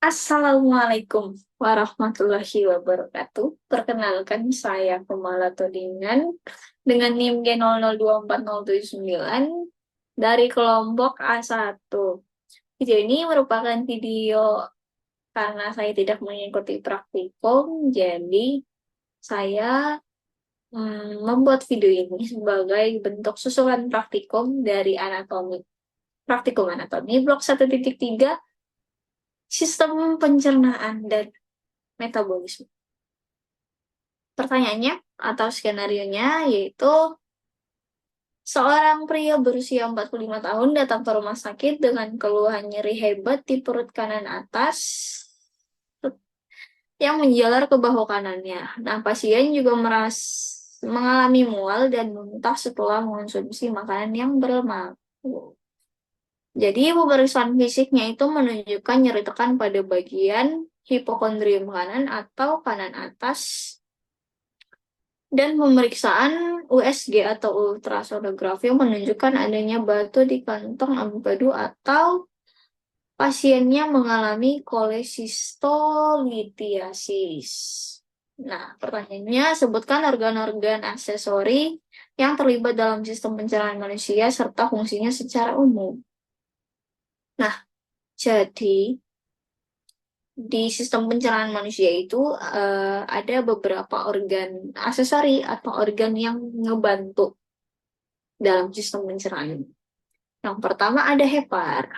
Assalamualaikum warahmatullahi wabarakatuh. Perkenalkan, saya Kumala Todingan dengan NIM G002409 dari kelompok A1. Video ini merupakan video karena saya tidak mengikuti praktikum, jadi saya membuat video ini sebagai bentuk susulan praktikum dari anatomi. Praktikum anatomi blok 1.3, sistem pencernaan dan metabolisme. Pertanyaannya atau skenario-nya yaitu seorang pria berusia 45 tahun datang ke rumah sakit dengan keluhan nyeri hebat di perut kanan atas yang menjalar ke bahu kanannya. Nah, pasien juga mengalami mual dan muntah setelah mengonsumsi makanan yang berlemak. Jadi pemeriksaan fisiknya itu menunjukkan nyeri tekan pada bagian hipokondrium kanan atau kanan atas, dan pemeriksaan USG atau ultrasonografi menunjukkan adanya batu di kantong empedu atau pasiennya mengalami kolesistolitiasis. Nah, pertanyaannya, sebutkan organ-organ aksesori yang terlibat dalam sistem pencernaan manusia serta fungsinya secara umum. Nah, jadi di sistem pencernaan manusia itu ada beberapa organ aksesori atau organ yang ngebantu dalam sistem pencernaan. Yang pertama ada hepar.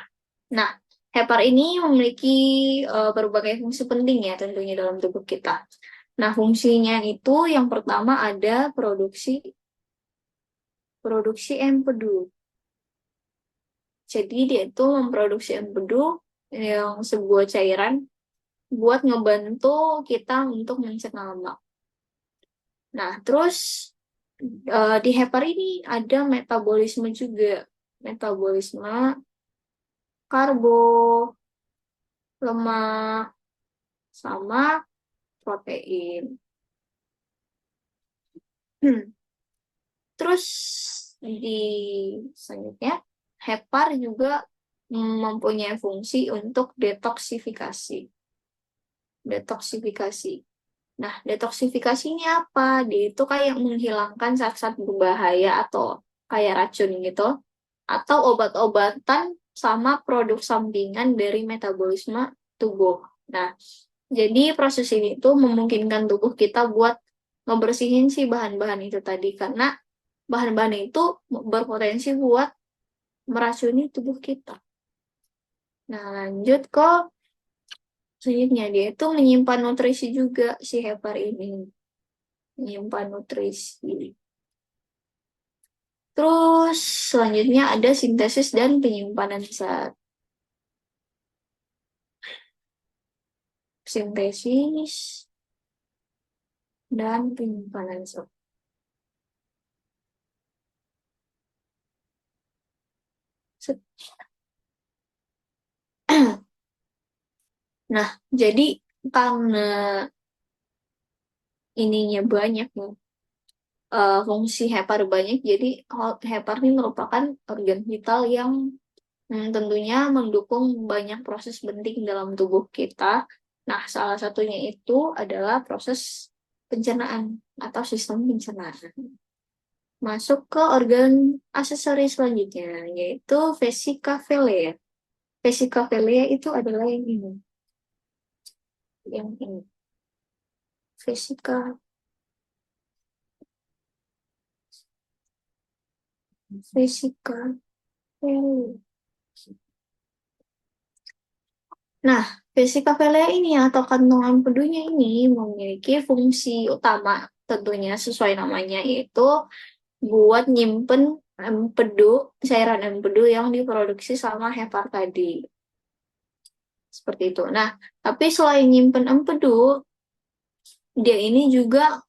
Nah, hepar ini memiliki berbagai fungsi penting ya tentunya dalam tubuh kita. Nah, fungsinya itu yang pertama ada produksi empedu. Jadi dia itu memproduksi empedu yang sebuah cairan buat ngebantu kita untuk mencerna lemak. Nah, terus di hepar ini ada metabolisme juga. Metabolisme karbo, lemak, sama protein. Terus di selanjutnya, hepar juga mempunyai fungsi untuk detoksifikasi. Detoksifikasi. Nah, detoksifikasi ini apa? Dia itu kayak menghilangkan zat-zat berbahaya atau kayak racun gitu, atau obat-obatan sama produk sampingan dari metabolisme tubuh. Nah, jadi proses ini tuh memungkinkan tubuh kita buat ngebersihin si bahan-bahan itu tadi, karena bahan-bahan itu berpotensi buat meracuni tubuh kita. Nah, lanjut ke selanjutnya, dia itu menyimpan nutrisi juga si hepar ini. Menyimpan nutrisi. Terus selanjutnya ada sintesis dan penyimpanan zat. Sintesis dan penyimpanan zat. Nah, jadi karena ininya banyak nih, fungsi hepar banyak, jadi hepar ini merupakan organ vital yang tentunya mendukung banyak proses penting dalam tubuh kita. Nah, salah satunya itu adalah proses pencernaan atau sistem pencernaan. Masuk ke organ aksesori selanjutnya, yaitu vesika velea. Vesika velea itu adalah yang ini. Yang ini. Vesika Vesika velea. Nah, vesika velea ini atau kantong empedunya ini memiliki fungsi utama tentunya sesuai namanya, yaitu buat nyimpen empedu, cairan empedu yang diproduksi sama hepar tadi. Seperti itu. Nah, tapi selain nyimpen empedu, dia ini juga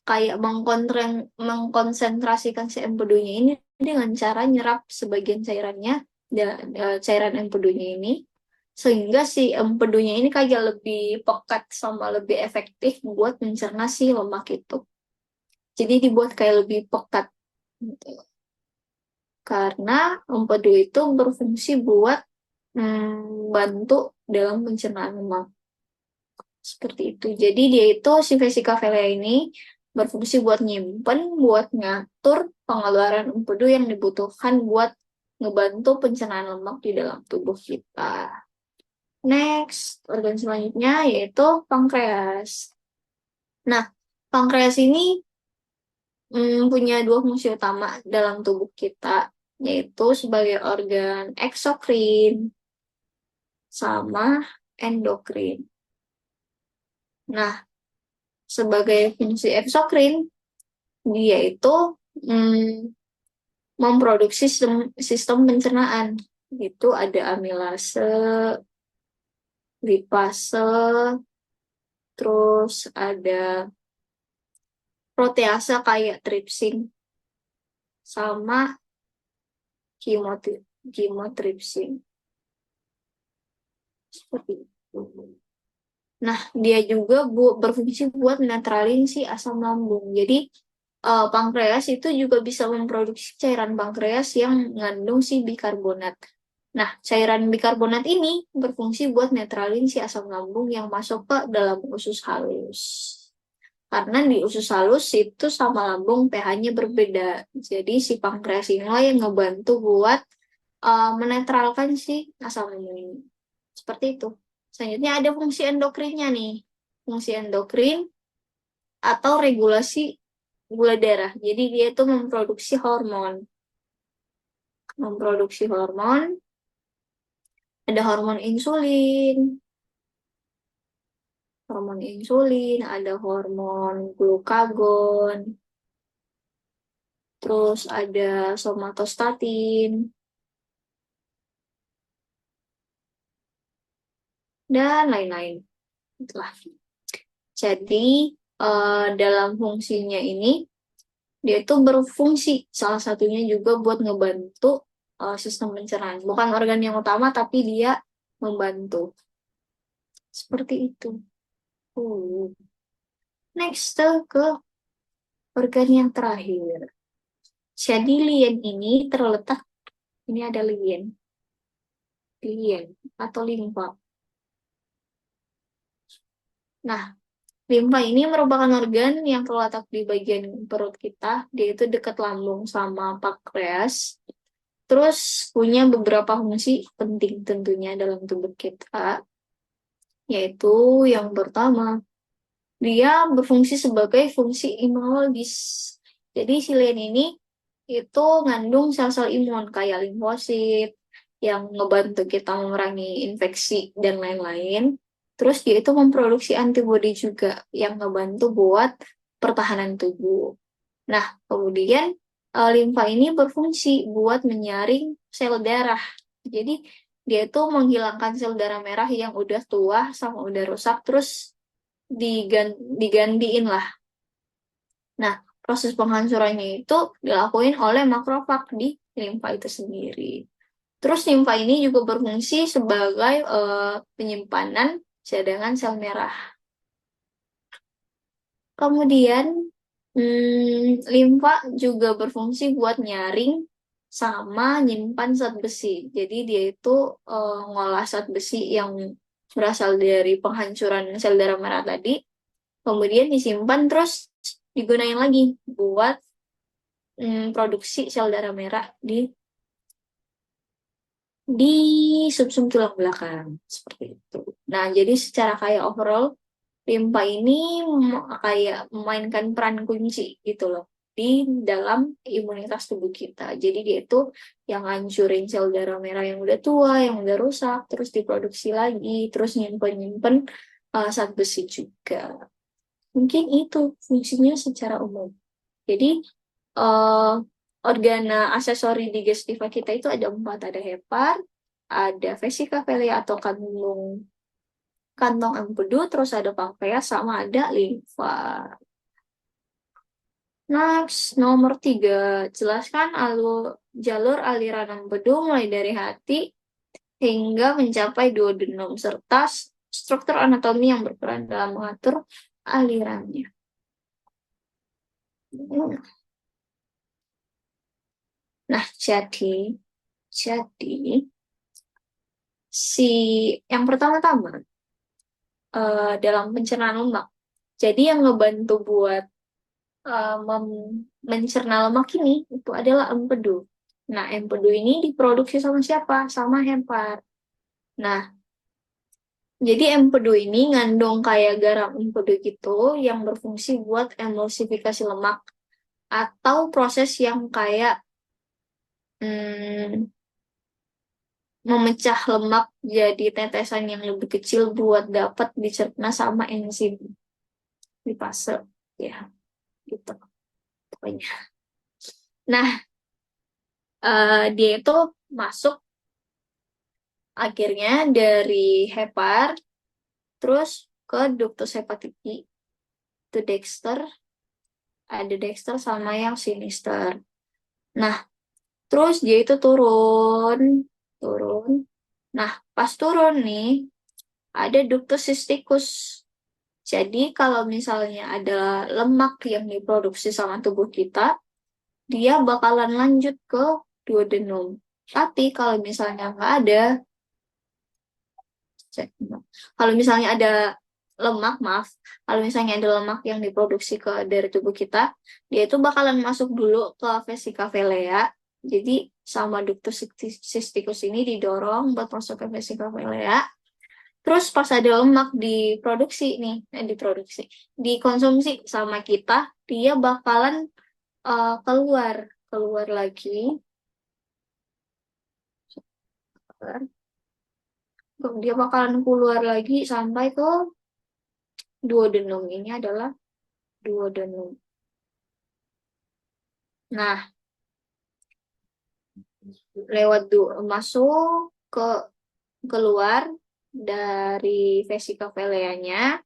kayak mengkonsentrasikan si empedunya ini dengan cara nyerap sebagian cairannya, cairan empedunya ini, sehingga si empedunya ini kayak lebih pekat sama lebih efektif buat mencerna si lemak itu. Jadi dibuat kayak lebih pekat gitu. Karena empedu itu berfungsi buat membantu dalam pencernaan lemak. Seperti itu. Jadi dia itu si vesika vilea ini berfungsi buat nyimpen, buat ngatur pengeluaran empedu yang dibutuhkan buat ngebantu pencernaan lemak di dalam tubuh kita. Next, organ selanjutnya yaitu pankreas. Nah, pankreas ini punya dua fungsi utama dalam tubuh kita, yaitu sebagai organ eksokrin sama endokrin. Nah, sebagai fungsi eksokrin, dia itu mm, memproduksi sistem pencernaan. Itu ada amilase, lipase, terus ada protease kayak tripsin, sama chymotrypsin. Seperti itu. Nah, dia juga berfungsi buat netralin si asam lambung. Jadi, pankreas itu juga bisa memproduksi cairan pankreas yang mengandung si bikarbonat. Nah, cairan bikarbonat ini berfungsi buat netralin si asam lambung yang masuk ke dalam usus halus. Karena di usus halus itu sama lambung pH-nya berbeda. Jadi si pankreas inilah yang ngebantu buat menetralkan si asam lambung ini. Seperti itu. Selanjutnya ada fungsi endokrinnya nih. Fungsi endokrin atau regulasi gula darah. Jadi dia itu memproduksi hormon. Memproduksi hormon, ada hormon insulin, ada hormon glukagon, terus ada somatostatin, dan lain-lain. Itulah. Jadi, dalam fungsinya ini, dia itu berfungsi salah satunya juga buat ngebantu sistem pencernaan. Bukan organ yang utama, tapi dia membantu. Seperti itu. Next ke organ yang terakhir. Jadi lien ini terletak, ini ada lien atau limfa. Nah, limfa ini merupakan organ yang terletak di bagian perut kita, dia itu dekat lambung sama pankreas. Terus punya beberapa fungsi penting tentunya dalam tubuh kita, yaitu yang pertama, dia berfungsi sebagai fungsi imunologis. Jadi si lien ini itu ngandung sel-sel imun kayak limfosit yang ngebantu kita memerangi infeksi dan lain-lain. Terus dia itu memproduksi antibodi juga yang ngebantu buat pertahanan tubuh. Nah, kemudian limfa ini berfungsi buat menyaring sel darah. Jadi dia itu menghilangkan sel darah merah yang udah tua sama udah rusak, terus digantiin lah. Nah, proses penghancurannya itu dilakuin oleh makrofag di limfa itu sendiri. Terus limfa ini juga berfungsi sebagai penyimpanan cadangan sel merah. Kemudian, limfa juga berfungsi buat nyaring sama nyimpan zat besi. Jadi dia itu ngolah zat besi yang berasal dari penghancuran sel darah merah tadi, kemudian disimpan terus digunain lagi buat produksi sel darah merah di sumsum tulang belakang seperti itu. Nah, jadi secara kayak overall limpa ini kayak memainkan peran kunci gitu loh di dalam imunitas tubuh kita. Jadi dia itu yang ngancurin sel darah merah yang udah tua, yang udah rusak, terus diproduksi lagi, terus nyimpen-nyimpen zat besi juga. Mungkin itu fungsinya secara umum. Jadi eh organa aksesori digestiva kita itu ada 4, ada hepar, ada vesika vilea atau kantong empedu, terus ada pankreas sama ada limfa. Next, nomor 3, jelaskan jalur aliran empedu mulai dari hati hingga mencapai duodenum serta struktur anatomi yang berperan dalam mengatur alirannya. Nah, jadi si yang pertama-tama dalam pencernaan lemak. Jadi yang ngebantu buat mencerna lemak ini itu adalah empedu. Nah, empedu ini diproduksi sama siapa? Sama hepar. Nah, jadi empedu ini ngandung kayak garam empedu gitu yang berfungsi buat emulsifikasi lemak atau proses yang kayak hmm, memecah lemak jadi tetesan yang lebih kecil buat dapat dicerna sama enzim di fase ya gitu pokoknya. Nah, dia itu masuk akhirnya dari hepar terus ke ductus hepatiki itu dexter, ada dexter sama yang sinister. Nah, terus dia itu turun, turun. Nah, pas turun nih, ada ductus cysticus. Jadi, kalau misalnya ada lemak yang diproduksi sama tubuh kita, dia bakalan lanjut ke duodenum. Tapi kalau misalnya nggak ada, kalau misalnya ada lemak, maaf, kalau misalnya ada lemak yang diproduksi ke dari tubuh kita, dia itu bakalan masuk dulu ke vesika velea. Jadi sama ductus cysticus ini didorong buat masuk ke vesika velea. Terus pas ada lemak diproduksi nih, diproduksi, dikonsumsi sama kita, dia bakalan keluar, keluar lagi, dia bakalan keluar lagi sampai ke duodenum. Ini adalah duodenum. Nah, lewat masuk ke keluar dari vesika veleanya,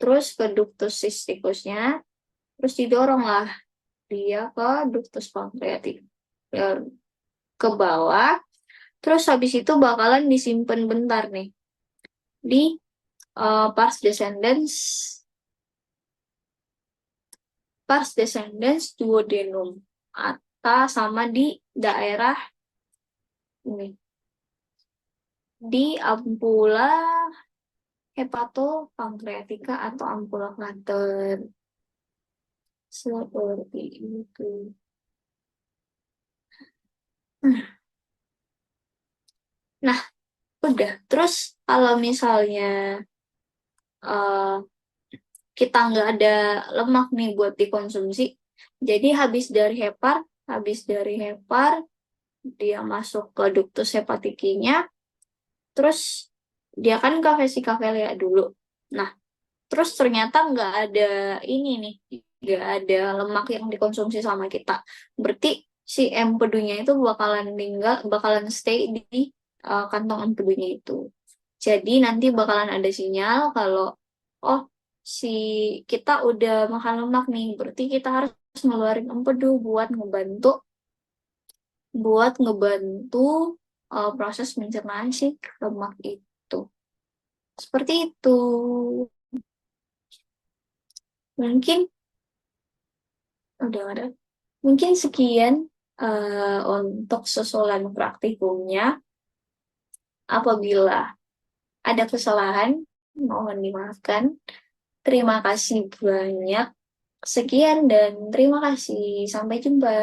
terus ke ductus cysticusnya, terus didorong lah dia ke ductus pancreatic ke bawah, terus habis itu bakalan disimpan bentar nih di pars descendens duodenum atau sama di daerah ini di ampula hepatopankreatika atau ampula Klaten. Seperti itu. Nah, udah. Terus kalau misalnya eh, kita nggak ada lemak nih buat dikonsumsi, jadi habis dari hepar, dia masuk ke ductus hepatikinya, terus dia kan ke vesika velea dulu. Nah, terus ternyata nggak ada ini nih, nggak ada lemak yang dikonsumsi sama kita. Berarti si empedunya itu bakalan stay di kantong empedunya itu. Jadi nanti bakalan ada sinyal kalau oh si kita udah makan lemak nih, berarti kita harus ngeluarin empedu buat ngebantu proses pencernaan si lemak itu. Seperti itu. Mungkin udah ada. Mungkin sekian untuk susulan praktikumnya. Apabila ada kesalahan, mohon dimaafkan. Terima kasih banyak. Sekian dan terima kasih. Sampai jumpa.